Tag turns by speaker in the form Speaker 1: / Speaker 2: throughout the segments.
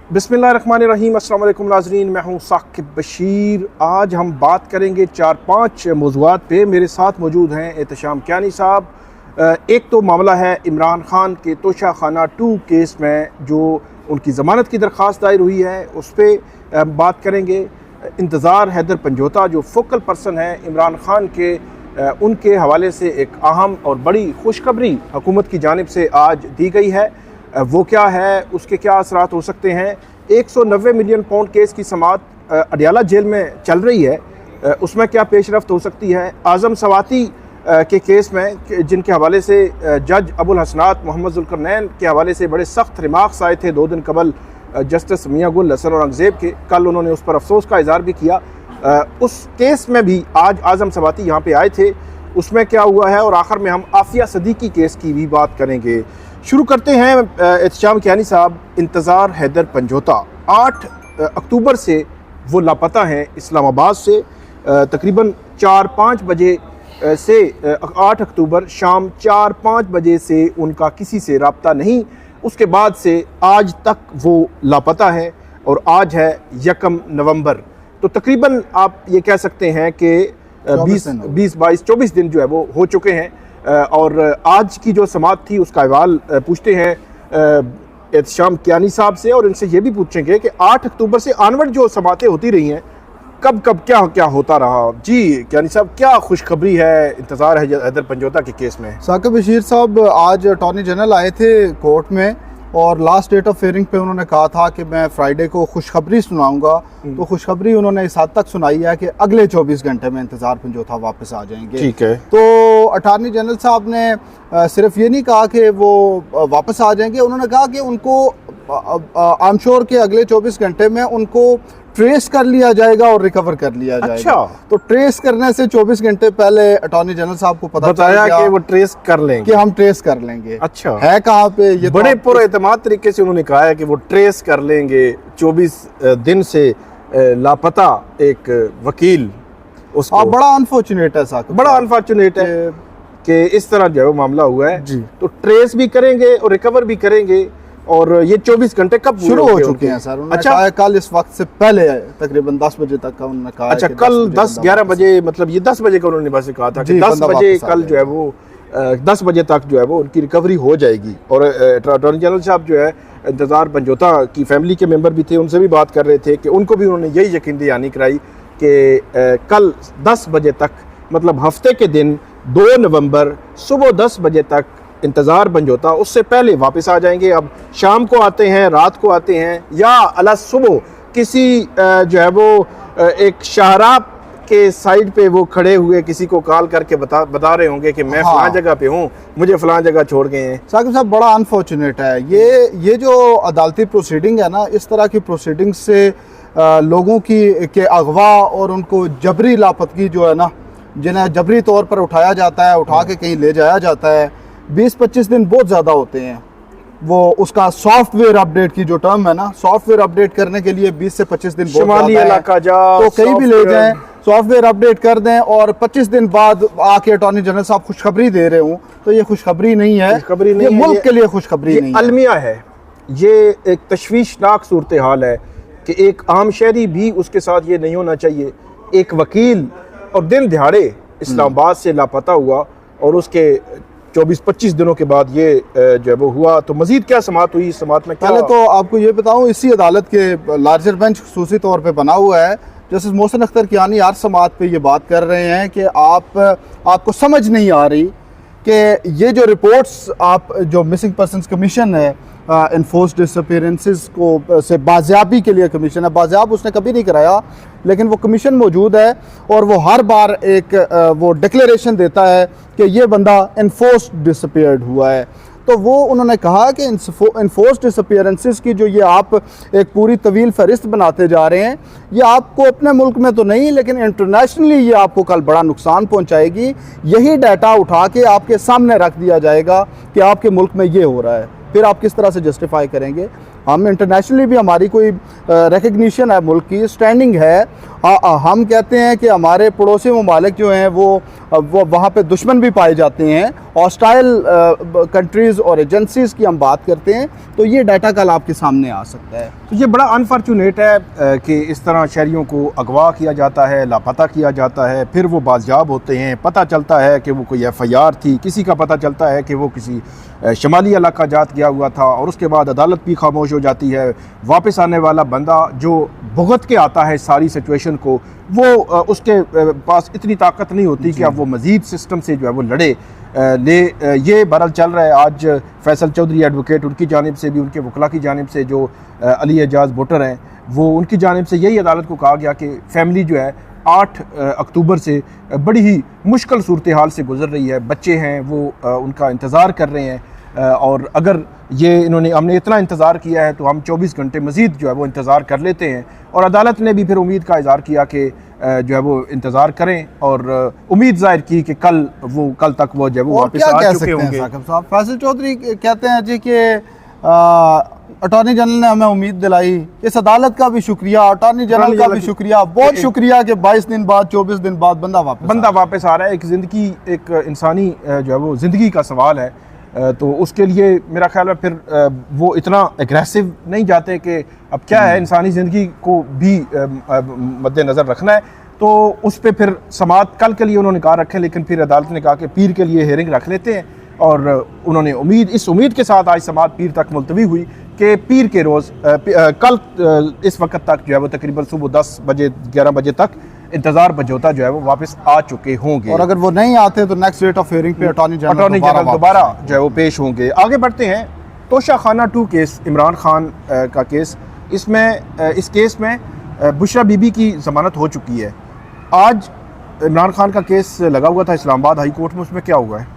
Speaker 1: बिस्मिल्लाहिर्रहमानिर्रहीम। अस्सलाम वालेकुम नाज़रीन, मैं हूँ साकिब बशीर। आज हम बात करेंगे 4-5 मौज़ूआत पे। मेरे साथ मौजूद हैं एहतशाम कियानी साहब। एक तो मामला है इमरान खान के तोशा खाना 2 केस में जो उनकी ज़मानत की दरख्वास्त दायर हुई है, उस पर बात करेंगे। इंतज़ार हैदर पंजोता जो फोकल पर्सन है इमरान खान के, उनके हवाले से एक अहम और बड़ी खुशखबरी हुकूमत की जानिब से आज दी गई है। वो क्या है, उसके क्या असरात हो सकते हैं। 190 मिलियन पाउंड केस की समाअत अडियाला जेल में चल रही है, उसमें क्या पेशरफ्त हो सकती है। आज़म सवाती के केस में जिनके हवाले से जज अबुल हसनात मोहम्मद जुल्करनैन के हवाले से बड़े सख्त रिमार्क्स आए थे 2 दिन कबल जस्टिस मियां गुल हसन औरंगज़ेब के, कल उन्होंने उस पर अफसोस का इज़हार भी किया। उस केस में भी आज आज़म सवाती यहाँ पे आए थे, उसमें क्या हुआ है। और आखिर में हम आफिया सदीकी केस की भी बात करेंगे। शुरू करते हैं एहतशाम कियानी साहब। इंतज़ार हैदर पंजोता 8 अक्टूबर से वो लापता हैं इस्लामाबाद से। तकरीबन 4-5 बजे से 8 अक्टूबर शाम 4-5 बजे से उनका किसी से रब्ता नहीं। उसके बाद से आज तक वो लापता है और आज है 1 नवंबर। तो तकरीबन आप ये कह सकते हैं कि 20-22-24 दिन जो है वो हो चुके हैं। और आज की जो समाअत थी उसका अहवाल पूछते हैं एहतशाम कियानी साहब से, और इनसे ये भी पूछेंगे कि 8 अक्टूबर से आनवर्ड जो समाअतें होती रही हैं, कब कब क्या क्या होता रहा। जी कियानी साहब, क्या खुशखबरी है इंतज़ार हैदर पंजोता के केस में।
Speaker 2: साकिब बशीर साहब आज अटॉर्नी जनरल आए थे कोर्ट में और लास्ट डेट ऑफ हियरिंग पे उन्होंने कहा था कि मैं फ्राइडे को खुशखबरी सुनाऊंगा। तो खुशखबरी उन्होंने इस हद तक सुनाई है कि अगले 24 घंटे में इंतज़ार पंजोता वापस आ जाएंगे।
Speaker 1: ठीक है।
Speaker 2: तो अटॉर्नी जनरल साहब ने सिर्फ ये नहीं कहा कि वो वापस आ जाएंगे, उन्होंने कहा कि उनको आई एम श्योर कि अगले 24 घंटे में उनको ट्रेस कर लिया जाएगा और रिकवर कर लिया जाएगा।
Speaker 1: अच्छा।
Speaker 2: तो ट्रेस करने से 24 घंटे पहले अटॉर्नी जनरल साहब को पता
Speaker 1: बताया कि वो ट्रेस कर लेंगे,
Speaker 2: कि हम ट्रेस कर लेंगे।
Speaker 1: अच्छा,
Speaker 2: है कहाँ पे ये
Speaker 1: बड़े पूरे एतमाद तरीके से उन्होंने कहा है कि वो ट्रेस कर लेंगे। 24 दिन से लापता एक वकील, उसको
Speaker 2: बड़ा अनफॉर्चुनेट है साहब,
Speaker 1: बड़ा अनफॉर्चुनेट है कि इस तरह जो है वो मामला हुआ है
Speaker 2: जी।
Speaker 1: तो ट्रेस भी करेंगे और रिकवर भी करेंगे। और ये 24 घंटे कब
Speaker 2: शुरू हो चुके हैं सर। अच्छा, कल इस वक्त से पहले तकरीबन 10 बजे तक का उन्होंने कहा।
Speaker 1: अच्छा, कल 10-11 बजे, मतलब ये 10 बजे का उन्होंने बस कहा था कि 10 बजे कल जो है वो 10 बजे तक जो है वो उनकी रिकवरी हो जाएगी। और अटॉर्नी जनरल साहब जो है इंतज़ार पंजोता की फैमिली के मेंबर भी थे, उनसे भी बात कर रहे थे कि उनको भी उन्होंने यही यकीन दहानी कराई कि कल 10 बजे तक, मतलब हफ्ते के दिन 2 नवंबर सुबह 10 बजे तक इंतज़ार पंजोता उससे पहले वापस आ जाएंगे। अब शाम को आते हैं, रात को आते हैं, या अला सुबह किसी जो है वो एक शाहराह के साइड पे वो खड़े हुए किसी को कॉल करके बता रहे होंगे कि मैं फलां जगह पे हूँ, मुझे फलां जगह छोड़ गए हैं।
Speaker 2: साकिब साहब, बड़ा अनफॉर्चुनेट है ये जो अदालती प्रोसीडिंग है ना, इस तरह की प्रोसीडिंग से लोगों की के अगवा और उनको जबरी लापतगी जो है ना, जिन्हें जबरी तौर पर उठाया जाता है, उठा के कहीं ले जाया जाता है, 20-25 दिन बहुत ज़्यादा होते हैं। वो उसका सॉफ्टवेयर अपडेट की जो टर्म है ना, सॉफ्टवेयर अपडेट करने के लिए 20 से 25 दिन
Speaker 1: शुमाली इलाका जाओ,
Speaker 2: तो कहीं भी ले जाएं, सॉफ्टवेयर अपडेट कर दें और 25 दिन बाद आके अटॉर्नी जनरल साहब खुशखबरी दे रहे हूँ, तो ये खुशखबरी नहीं है, ये मुल्क के लिए खुशखबरी नहीं है,
Speaker 1: अलमिया है। ये एक तशवीशनाक सूरत हाल है कि एक आम शहरी भी उसके साथ ये नहीं होना चाहिए। एक वकील और दिन दिहाड़े इस्लामाबाद से लापता हुआ और उसके 24-25 दिनों के बाद ये जो है वो हुआ। तो मजीद क्या समाअत हुई, इस समाअत में क्या?
Speaker 2: पहले तो आपको ये बताऊं, इसी अदालत के लार्जर बेंच खुसूसी तौर पे बना हुआ है। जस्टिस मोहसिन अख्तर कियानी हर समाअत पे ये बात कर रहे हैं कि आपको समझ नहीं आ रही कि ये जो रिपोर्ट्स आप जो मिसिंग पर्सनस कमीशन है, इन्फोर्स डिसअपीयरेंसेस को से बाजियाबी के लिए कमीशन है, बाजियाब उसने कभी नहीं कराया, लेकिन वो कमीशन मौजूद है और वो हर बार एक वो डिक्लेरेशन देता है कि ये बंदा इन्फोर्स डिसअपीयर्ड हुआ है। तो वो उन्होंने कहा कि इन्फोर्स डिसअपीयरेंसेस की जो ये आप एक पूरी तवील फहरिस्त बनाते जा रहे हैं, ये आपको अपने मुल्क में तो नहीं लेकिन इंटरनेशनली ये आपको कल बड़ा नुकसान पहुंचाएगी। यही डाटा उठा के आपके सामने रख दिया जाएगा कि आपके मुल्क में ये हो रहा है, फिर आप किस तरह से जस्टिफाई करेंगे। हम इंटरनेशनली भी हमारी कोई रिकग्निशन है, मुल्क की स्टैंडिंग है, हम कहते हैं कि हमारे पड़ोसी ममालिक जो हैं वो वहाँ पे दुश्मन भी पाए जाते हैं, हॉस्टाइल कंट्रीज़ और एजेंसीज़ की हम बात करते हैं, तो ये डाटा कल आपके सामने आ सकता है।
Speaker 1: तो ये बड़ा अनफॉर्चुनेट है कि इस तरह शहरियों को अगवा किया जाता है, लापता किया जाता है, फिर वो बाजियाब होते हैं, पता चलता है कि वो कोई FIR थी, किसी का पता चलता है कि वो किसी शमाली इलाका जात गया हुआ था, और उसके बाद अदालत भी खामोश हो जाती है। वापस आने वाला बंदा जो भुगत के आता है सारी सिचुएशन को, वो उसके पास इतनी ताकत नहीं होती कि अब वो मज़ीद सिस्टम से जो है वो लड़े। ये बहरहाल चल रहा है। आज फैसल चौधरी एडवोकेट, उनकी जानिब से भी, उनके वकला की जानिब से, जो अली एजाज भुट्टर हैं, वो उनकी जानिब से यही अदालत को कहा गया कि फैमिली जो है 8 अक्टूबर से बड़ी ही मुश्किल सूरत हाल से गुजर रही है। बच्चे हैं वो उनका इंतज़ार कर रहे हैं, और अगर हमने इतना इंतज़ार किया है तो हम 24 घंटे मज़ीद जो है वो इंतज़ार कर लेते हैं। और अदालत ने भी फिर उम्मीद का इज़हार किया कि जो है वो इंतज़ार करें, और उम्मीद ज़ाहिर की कि कल तक वो जो है वो वापस आ चुके होंगे।
Speaker 2: फैसल चौधरी कहते हैं जी कि अटॉर्नी जनरल ने हमें उम्मीद दिलाई। इस अदालत का भी शुक्रिया, अटॉर्नी जनरल का भी शुक्रिया, बहुत शुक्रिया कि 22 दिन बाद, 24 दिन बाद बंदा वापस आ रहा है। एक इंसानी जो है वो ज़िंदगी का सवाल है, तो उसके लिए मेरा ख्याल है फिर वो इतना एग्रेसिव नहीं जाते कि अब क्या है, इंसानी ज़िंदगी को भी मद्देनज़र रखना है, तो उस पर फिर समाअत कल के लिए उन्होंने कहा रखें। लेकिन फिर अदालत ने कहा कि पीर के लिए हेयरिंग रख लेते हैं, और उन्होंने इस उम्मीद के साथ आज समाअत पीर तक मुलतवी हुई कि पीर के रोज़ कल इस वक्त तक जो है वो तकरीबन सुबह 10 बजे 11 बजे तक इंतज़ार बजौता जो है वो वापस आ चुके होंगे। और अगर वो नहीं आते तो नेक्स्ट डेट ऑफ हियरिंग पे अटॉर्नी जनरल
Speaker 1: दोबारा जो है वो पेश होंगे। आगे बढ़ते हैं। तोशा खाना 2 केस, इमरान खान का केस, इस केस में बुशरा बीबी की ज़मानत हो चुकी है। आज इमरान खान का केस लगा हुआ था इस्लामाबाद हाई कोर्ट में, उसमें क्या हुआ है?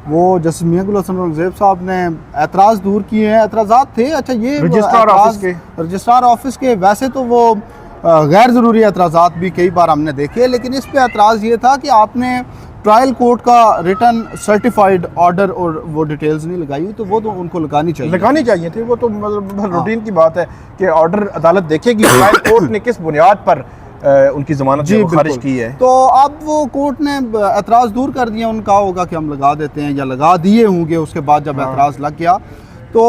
Speaker 2: वो जस्टिस मियां गुल हसन औरंगज़ेब साहब ने एतराज़ दूर किए हैं। एतराज़ात थे, अच्छा ये रजिस्ट्रार ऑफिस के, वैसे तो वो गैर ज़रूरी एतराज़ात भी कई बार हमने देखे, लेकिन इस पे एतराज़ ये था कि आपने ट्रायल कोर्ट का रिटर्न सर्टिफाइड ऑर्डर और वो डिटेल्स नहीं लगाई, तो वो तो उनको लगानी चाहिए
Speaker 1: थी। वो तो मतलब रूटीन की बात है कि ऑर्डर अदालत देखेगी ट्रायल कोर्ट ने किस बुनियाद पर उनकी ज़मानत खारिज की है।
Speaker 2: तो अब वो कोर्ट ने एतराज़ दूर कर दिया, उनका होगा कि हम लगा देते हैं, या लगा दिए होंगे उसके बाद जब एतराज़ लग गया तो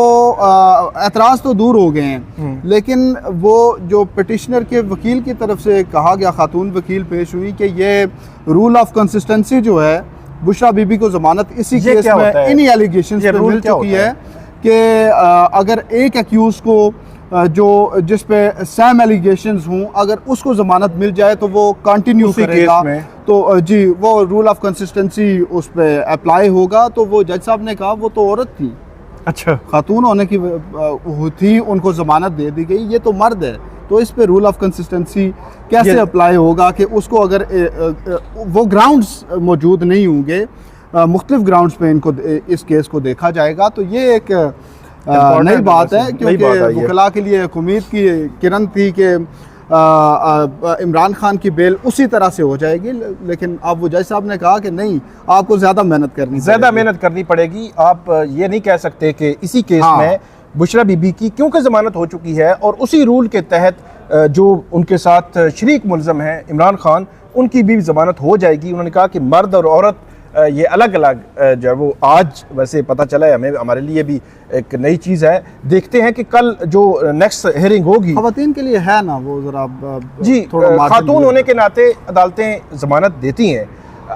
Speaker 2: एतराज़ तो दूर हो गए हैं। लेकिन वो जो पिटिशनर के वकील की तरफ से कहा गया, खातून वकील पेश हुई कि ये रूल ऑफ कंसिस्टेंसी जो है, बुशरा बीबी को ज़मानत इसी केस में इन्हीं एलिगेशंस पे मिल चुकी है कि अगर एक एक्यूज़ को जिस पे सेम एलिगेशंस हों, अगर उसको ज़मानत मिल जाए तो वो कंटिन्यू करेगा, तो जी वो रूल ऑफ कंसिस्टेंसी उस पे अप्लाई होगा। तो वो जज साहब ने कहा वो तो औरत थी,
Speaker 1: अच्छा
Speaker 2: खातून होने की थी, उनको ज़मानत दे दी गई, ये तो मर्द है, तो इस पे रूल ऑफ कंसिस्टेंसी कैसे अप्लाई होगा कि उसको अगर वो ग्राउंड्स मौजूद नहीं होंगे, मुख्तलिफ ग्राउंड्स पे इनको इस केस को देखा जाएगा। तो ये एक नई बात है, क्योंकि वकला के लिए एक उम्मीद की किरण थी कि इमरान खान की बेल उसी तरह से हो जाएगी, लेकिन अब वो जज साहब ने कहा कि नहीं, आपको ज़्यादा मेहनत करनी पड़ेगी।
Speaker 1: आप ये नहीं कह सकते कि इसी केस में बुशरा बीबी की क्योंकि ज़मानत हो चुकी है और उसी रूल के तहत जो उनके साथ शरीक मुल्ज़म हैं इमरान खान, उनकी भी ज़मानत हो जाएगी। उन्होंने कहा कि मर्द और औरत ये अलग अलग जो है वो, आज वैसे पता चला है हमें, हमारे लिए भी एक नई चीज़ है। देखते हैं कि कल जो नेक्स्ट हियरिंग होगी,
Speaker 2: ख़वातीन के लिए है ना वो ज़रा
Speaker 1: जी, खातून होने के नाते अदालतें ज़मानत देती हैं।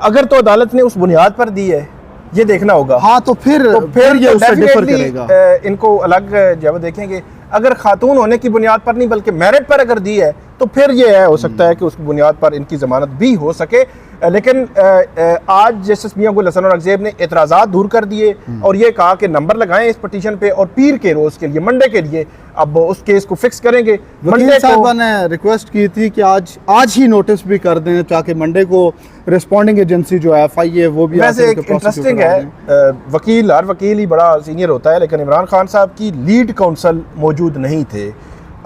Speaker 1: अगर तो अदालत ने उस बुनियाद पर दी है, ये देखना होगा।
Speaker 2: हाँ, तो फिर ये उससे डिफर करेगा।
Speaker 1: इनको अलग जो है वो देखेंगे। अगर खातून होने की बुनियाद पर नहीं बल्कि मेरिट पर अगर दी है, तो फिर ये हो सकता है कि उस बुनियाद पर इनकी ज़मानत भी हो सके। लेकिन आज जस्टिस मियां गुल हसन औरंगज़ेब ने एतराज़ात दूर कर दिए और ये कहा कि नंबर लगाएं इस पिटीशन पे, और पीर के रोज़ के लिए, मंडे के लिए अब उस केस को फिक्स करेंगे।
Speaker 2: मंडे साहबा ने रिक्वेस्ट की थी कि आज ही नोटिस भी कर दें, ताकि मंडे को रिस्पॉन्डिंग एजेंसी जो है FIA वो भी।
Speaker 1: वैसे एक इंटरेस्टिंग है, हर वकील ही बड़ा सीनियर होता है, लेकिन इमरान खान साहब की लीड काउंसिल मौजूद नहीं थे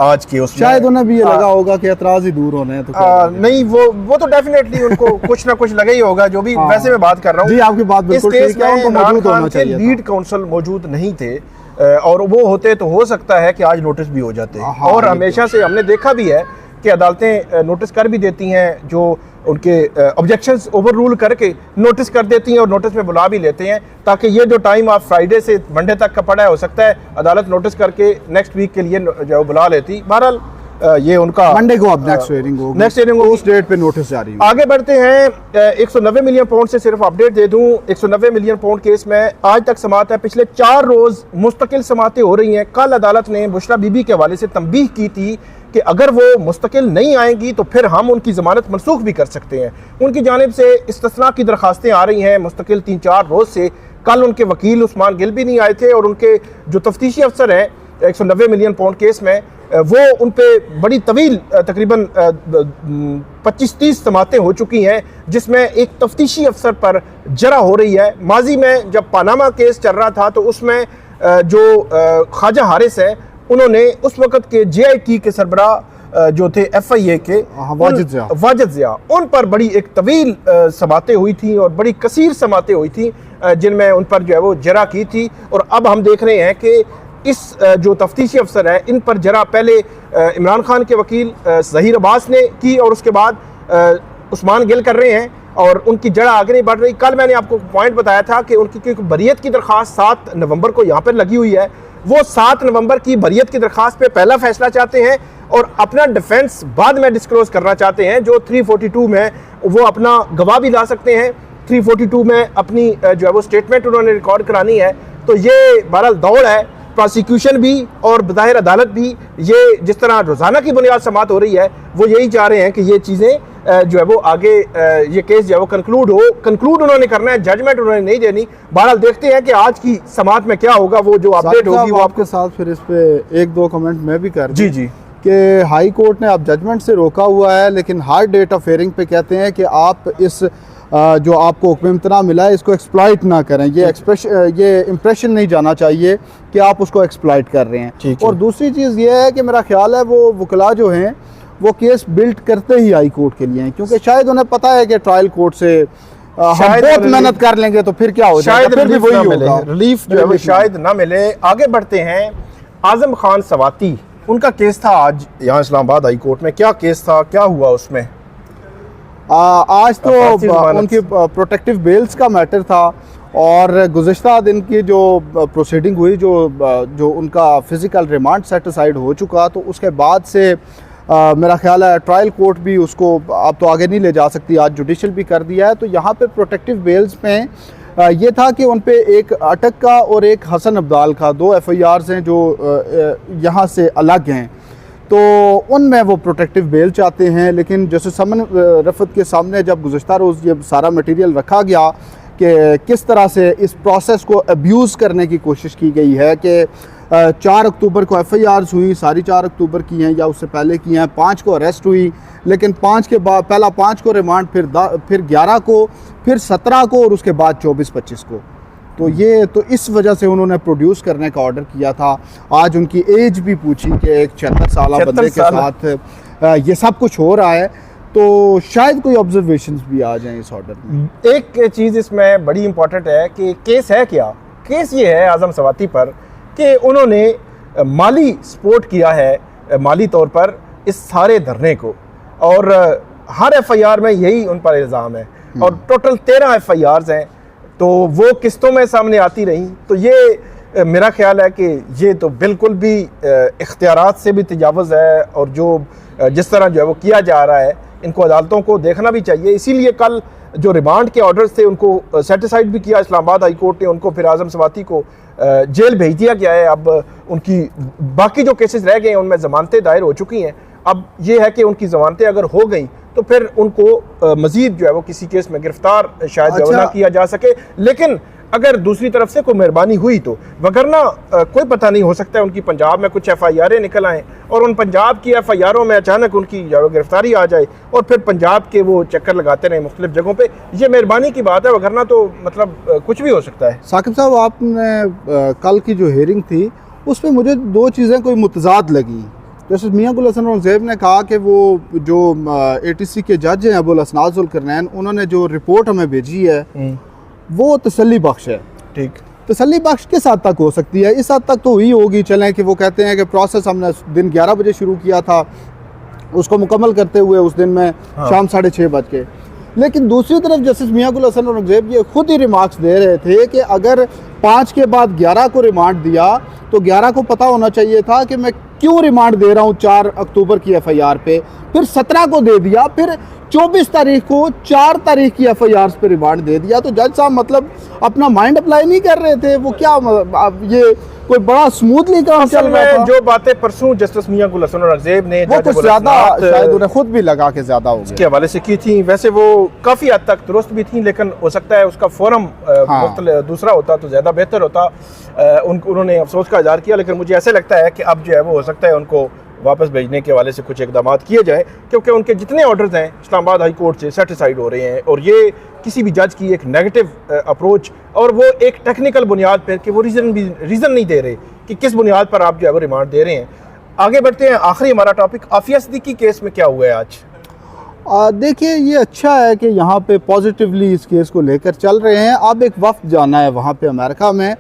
Speaker 1: आज के उसमें।
Speaker 2: शायद उन्हें भी ये लगा होगा कि एतराज़ ही दूर होने हैं, तो
Speaker 1: नहीं, वो तो डेफिनेटली उनको कुछ ना कुछ लगा ही होगा। जो भी वैसे मैं बात कर रहा हूँ,
Speaker 2: जी आपकी बात बिल्कुल ठीक है, उनको मौजूद होना चाहिए।
Speaker 1: लीड काउंसिल मौजूद नहीं थे, और वो होते तो हो सकता है कि आज नोटिस भी हो जाते।
Speaker 2: हाँ,
Speaker 1: और हमेशा से हमने देखा भी है कि अदालतें नोटिस कर भी देती हैं, जो उनके ऑब्जेक्शंस ओवर रूल करके नोटिस कर देती हैं और नोटिस में बुला भी लेते हैं, ताकि ये जो टाइम आप फ्राइडे से मंडे तक का पड़ा है, हो सकता है अदालत नोटिस करके नेक्स्ट वीक के लिए जो बुला लेती। बहरहाल ये उनका
Speaker 2: मंडे को अब नेक्स्ट हियरिंग होगी,
Speaker 1: नेक्स्ट हियरिंग
Speaker 2: उस डेट पे नोटिस जारी होगा।
Speaker 1: आगे बढ़ते हैं। 190 मिलियन पाउंड से सिर्फ अपडेट दे दूं, 190 मिलियन पाउंड केस में आज तक समात है। पिछले 4 रोज मुस्तकिल समातें हो रही हैं। कल अदालत ने बुशरा बीबी के हवाले से तंबीह की थी कि अगर वो मुस्तकिल नहीं आएंगी तो फिर हम उनकी ज़मानत मनसूख भी कर सकते हैं। उनकी जानिब से इस्तिस्ना की दरखास्तें आ रही हैं मुस्तकिल 3-4 रोज से। कल उनके वकील उस्मान गिल भी नहीं आए थे और उनके जो तफ्तीशी अफसर हैं 190 मिलियन पाउंड केस में, वो उन पे बड़ी तवील तकरीबन 25-30 समातें हो चुकी हैं, जिसमें एक तफ्तीशी अफसर पर जरा हो रही है। माजी में जब पानामा केस चल रहा था तो उसमें जो ख्वाजा हारिस है, उन्होंने उस वक़्त के JIT के सरबराह जो थे FIA के वाजिद ज़िया, उन पर बड़ी एक तवील समातें हुई थी और बड़ी कसीर समातें हुई थी, जिनमें उन पर जो है वो जरा की थी। और अब हम देख रहे हैं कि इस जो तफ्तीशी अफसर है, इन पर जरा पहले इमरान खान के वकील ज़हीर अब्बास ने की और उसके बाद उस्मान गिल कर रहे हैं और उनकी जड़ा आगे नहीं बढ़ रही। कल मैंने आपको पॉइंट बताया था कि उनकी बरियत की दरख्वास्त 7 नवंबर को यहाँ पर लगी हुई है। वो 7 नवंबर की बरियत की दरख्वास्त पे पहला फैसला चाहते हैं और अपना डिफेंस बाद में डिस्क्लोज करना चाहते हैं। जो 342 में वो अपना गवाह भी ला सकते हैं, 342 में अपनी जो है वो स्टेटमेंट उन्होंने रिकॉर्ड करानी है। तो ये बहरहाल दौड़ है, प्रोसिक्यूशन भी और बज़ाहिर अदालत भी। ये जिस तरह रोज़ाना की बुनियाद समात हो रही है, वो यही चाह रहे हैं कि ये चीज़ें जो है वो आगे ये केस जो है वो कंक्लूड उन्होंने करना है, जजमेंट उन्होंने नहीं देनी। बहरहाल देखते हैं कि आज की समात में क्या होगा, वो जो अपडेट होगी वो
Speaker 2: आपके साथ फिर इस पे 1-2 कमेंट मैं भी कर
Speaker 1: जी जी
Speaker 2: कि हाई कोर्ट ने अब जजमेंट से रोका हुआ है, लेकिन हार्ड डेट ऑफ हियरिंग पे कहते हैं कि आप इस जो आपको हुक्म इम्तना मिला है इसको एक्सप्लॉइट ना करें। ये इम्प्रेशन नहीं जाना चाहिए कि आप उसको एक्सप्लॉइट कर रहे हैं। और दूसरी चीज़ ये है कि मेरा ख्याल है वो वकला जो हैं वो केस बिल्ड करते ही हाई कोर्ट के लिए हैं, क्योंकि शायद उन्हें पता है कि ट्रायल कोर्ट से हम बहुत मेहनत कर लेंगे तो फिर क्या हो जाएगा, फिर भी वही होगा,
Speaker 1: रिलीफ जो है वो शायद ना मिले। आगे बढ़ते हैं। आजम खान सवाती, उनका केस था आज यहाँ इस्लामाबाद हाई कोर्ट में। क्या केस था, क्या हुआ उसमें?
Speaker 2: आज तो उनकी प्रोटेक्टिव बेल्स का मैटर था और गुज़िश्ता दिन की जो प्रोसीडिंग हुई, जो उनका फ़िज़िकल रिमांड सेट असाइड हो चुका, तो उसके बाद से मेरा ख्याल है ट्रायल कोर्ट भी उसको अब तो आगे नहीं ले जा सकती, आज जुडिशल भी कर दिया है। तो यहाँ पे प्रोटेक्टिव बेल्स में ये था कि उन पे एक अटक का और एक हसन अब्दाल का 2 FIRs हैं जो यहाँ से अलग हैं, तो उनमें वो प्रोटेक्टिव बेल चाहते हैं। लेकिन जैसे समन रफत के सामने जब गुज़श्ता रोज़ ये सारा मटेरियल रखा गया कि किस तरह से इस प्रोसेस को अब्यूज़ करने की कोशिश की गई है कि 4 अक्टूबर को FIRs हुई, सारी 4 अक्टूबर की हैं या उससे पहले की हैं, 5 को अरेस्ट हुई, लेकिन 5 के बाद पहला 5 को रिमांड, फिर 11 को, फिर 17 को और उसके बाद 24-25 को। तो ये तो इस वजह से उन्होंने प्रोड्यूस करने का ऑर्डर किया था। आज उनकी एज भी पूछी कि एक 76 साल बंदे के साथ ये सब कुछ हो रहा है, तो शायद कोई ऑब्जर्वेशंस भी आ जाएं इस ऑर्डर में।
Speaker 1: एक चीज़ इसमें बड़ी इंपॉर्टेंट है कि केस है क्या। केस ये है आज़म सवाती पर कि उन्होंने माली सपोर्ट किया है, माली तौर पर इस सारे धरने को, और हर FIR में यही उन पर इल्ज़ाम है और टोटल 13 FIRs हैं, तो वो किस्तों में सामने आती रहीं। तो ये मेरा ख्याल है कि ये तो बिल्कुल भी इख्तियारात से भी तजावुज़ है और जो जिस तरह जो है वो किया जा रहा है, इनको अदालतों को देखना भी चाहिए। इसीलिए कल जो रिमांड के ऑर्डर्स थे उनको सेटिसाइड भी किया इस्लामाबाद हाई कोर्ट ने, उनको फिर आज़म सवाती को जेल भेज दिया गया है। अब उनकी बाकी जो केसेस रह गए हैं उनमें ज़मानतें दायर हो चुकी हैं। अब ये है कि उनकी ज़मानतें अगर हो गई तो फिर उनको मज़ीद जो है वो किसी केस में गिरफ्तार शायद ना किया जा सके, लेकिन अगर दूसरी तरफ से कोई मेहरबानी हुई तो, वगरना कोई पता नहीं, हो सकता है उनकी पंजाब में कुछ FIRs निकल आएँ और उन पंजाब की FIRों में अचानक उनकी गिरफ्तारी आ जाए और फिर पंजाब के वो चक्कर लगाते रहे मुख्तलिफ जगहों पे। ये मेहरबानी की बात है, वगरना तो मतलब कुछ भी हो सकता है।
Speaker 2: साकिब साहब, आपने कल की जो हियरिंग थी उस पर मुझे 2 चीज़ें कोई मुतज़ाद लगी। जैसे मियां गुल हसन औरंगज़ेब ने कहा कि वो जो ATC के जज हैं अबुल असनाद ज़ुल्करनैन, उन्होंने जो रिपोर्ट हमें भेजी है वो तसल्ली बख्श है।
Speaker 1: ठीक।
Speaker 2: तसल्ली बख्श किस हद तक हो सकती है? इस हद तक तो हुई होगी, चलें कि वो कहते हैं कि प्रोसेस हमने दिन 11 बजे शुरू किया था, उसको मुकम्मल करते हुए उस दिन में शाम 6:30 बज के। लेकिन दूसरी तरफ जस्टिस मियां गुल हसन औरंगजेब ये खुद ही रिमार्क्स दे रहे थे कि अगर 5 के बाद 11 को रिमांड दिया तो 11 को पता होना चाहिए था कि मैं क्यों रिमांड दे रहा हूँ 4 अक्टूबर की FIR पे, फिर 17 को दे दिया, फिर 24 तारीख को 4 तारीख की FIR पे रिमांड दे दिया। तो जज साहब मतलब अपना माइंड अप्लाई नहीं कर रहे थे, वो क्या ये कोई बड़ा स्मूथली काम चल रहा था?
Speaker 1: जो बातें परसों जस्टिस मियां गुल हसन औरंगजेब ने
Speaker 2: वो कुछ ज्यादा शायद उन्हें खुद भी लगा के ज्यादा हो गया
Speaker 1: के हवाले से की थी, वैसे वो काफ़ी हद तक दुरुस्त भी थी, लेकिन हो सकता है उसका फोरम दूसरा होता तो ज़्यादा बेहतर होता। उन्होंने अफसोस का इज़हार किया, लेकिन मुझे ऐसे लगता है कि अब जो है वो हो सकता है उनको वापस भेजने के हवाले से कुछ इकदाम किए जाए, क्योंकि उनके जितने ऑर्डर्स हैं इस्लामाबाद हाई कोर्ट से सेटिसाइड हो रहे हैं, और ये किसी भी जज की एक नेगेटिव अप्रोच, और वो एक टेक्निकल बुनियाद पर कि वो रीज़न नहीं दे रहे कि किस बुनियाद पर आप जो है वो रिमांड दे रहे हैं। आगे बढ़ते हैं, आखिरी हमारा टॉपिक आफिया सिद्दीकी केस में क्या हुआ है आज?
Speaker 2: देखिए ये अच्छा है कि यहाँ पे पॉजिटिवली इस केस को लेकर चल रहे हैं। अब एक वफ्द जाना है वहाँ पे अमेरिका में,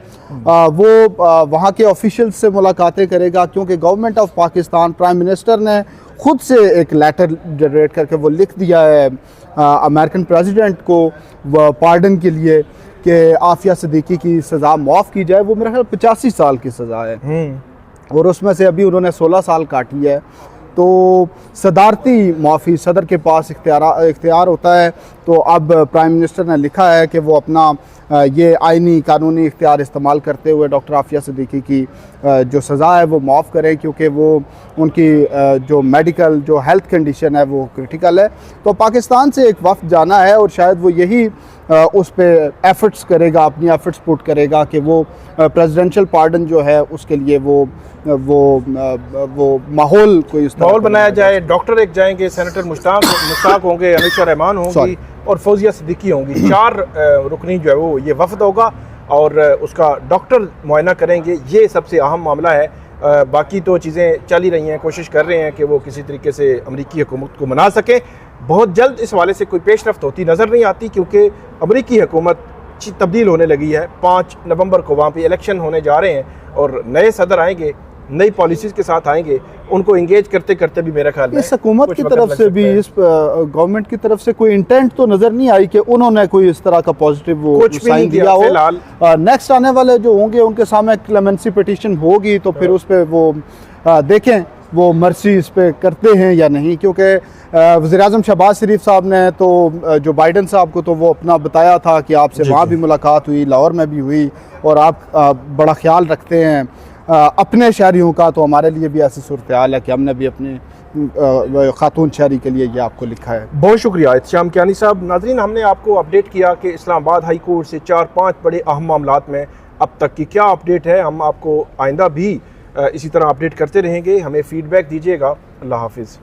Speaker 2: वो वहाँ के ऑफिशियल्स से मुलाकातें करेगा, क्योंकि government of Pakistan, prime minister ने खुद से एक लेटर जनरेट करके वो लिख दिया है अमेरिकन प्रेसिडेंट को पार्डन के लिए कि आफिया सिद्दीकी की सज़ा माफ़ की जाए। वो मेरा ख्याल 85 साल की सज़ा है और उसमें से अभी उन्होंने 16 साल काटी है। तो सदारती माफ़ी सदर के पास इख्तियार होता है। तो अब प्राइम मिनिस्टर ने लिखा है कि वो अपना ये आइनी कानूनी इख्तियार इस्तेमाल करते हुए डॉक्टर आफिया सिद्दीकी की जो सज़ा है वो माफ़ करें, क्योंकि वो उनकी जो मेडिकल जो हेल्थ कंडीशन है वो क्रिटिकल है। तो पाकिस्तान से एक वफ़द जाना है और शायद वो यही उस पर एफ़र्ट्स करेगा, अपनी एफ़र्ट्स पुट करेगा कि वो प्रेसिडेंशियल पार्डन जो है उसके लिए वो माहौल कोई
Speaker 1: माहौल बनाया जाए। डॉक्टर एक जाएंगे, सेनेटर मुश्ताक होंगे, अनुशा रहमान होंगी और फौजिया सिद्दीकी होंगी। 4 रुकनी जो है वो ये वफ़द होगा और उसका डॉक्टर मुआयना करेंगे। ये सबसे अहम मामला है। बाकी तो चीज़ें चल ही रही हैं, कोशिश कर रहे हैं कि वो किसी तरीके से अमरीकी हुकूमत को मना सकें। बहुत जल्द इस हवाले से कोई पेशरफ्त होती नज़र नहीं आती, क्योंकि अमरीकी हुकूमत तब्दील होने लगी है। 5 नवंबर को वहाँ पे इलेक्शन होने जा रहे हैं और नए सदर आएंगे, नई पॉलिसीज़ के साथ आएंगे। उनको इंगेज करते करते भी मेरा ख्याल है
Speaker 2: इस हुकूमत की तरफ से भी, इस गवर्नमेंट की तरफ से कोई इंटेंट तो नज़र नहीं आई कि उन्होंने कोई इस तरह का पॉजिटिव वो साइन दिया हो। फिलहाल नेक्स्ट आने वाले जो होंगे उनके सामने क्लेमेंसी पिटीशन होगी, तो फिर उस पर वो देखें वो मर्सी इस पे करते हैं या नहीं। क्योंकि वज़ीर-ए-आज़म शहबाज शरीफ साहब ने तो जो बाइडन साहब को तो वो अपना बताया था कि आपसे वहाँ भी मुलाकात हुई, लाहौर में भी हुई, और आप बड़ा ख्याल रखते हैं अपने शहरियों का। तो हमारे लिए भी ऐसी सूरत हाल है कि हमने भी अपने खातून शहरी के लिए ये आपको लिखा है।
Speaker 1: बहुत शुक्रिया इत्शाम कियानी साहब। नाज़रीन, हमने आपको अपडेट किया कि इस्लामाबाद हाई कोर्ट से 4-5 बड़े अहम मामलात में अब तक की क्या अपडेट है। हम आपको आइंदा भी इसी तरह अपडेट करते रहेंगे। हमें फ़ीडबैक दीजिएगा। अल्लाह हाफिज़।